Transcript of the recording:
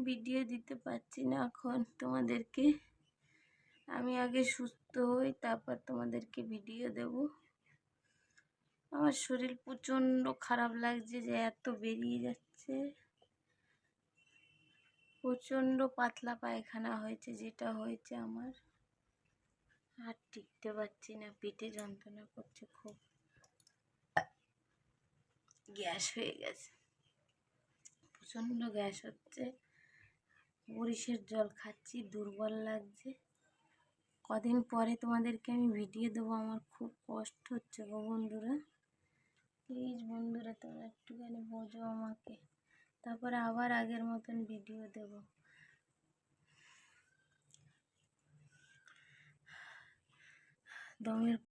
Video দিতে পারছি না এখন তোমাদেরকে। আমি আগে সুস্থ হই, তারপর তোমাদেরকে ভিডিও দেব। আমার শরীর প্রচণ্ড খারাপ লাগছে যে এত বেরিয়ে যাচ্ছে। প্রচণ্ড পাতলা পায়খানা হয়েছে, যেটা হয়েছে আমার। আর টিকতে পারছি না, পেটে যন্ত্রণা করছে খুব, গ্যাস হয়ে গেছে, প্রচণ্ড গ্যাস হচ্ছে। বরিশের জল খাচ্ছি, দুর্বল লাগছে। কদিন পরে তোমাদেরকে আমি ভিডিও দেবো। আমার খুব কষ্ট হচ্ছে গো বন্ধুরা, প্লিজ বন্ধুরা তোমরা একটুখানি বোঝো আমাকে, তারপরে আবার আগের মতন ভিডিও দেব। দমের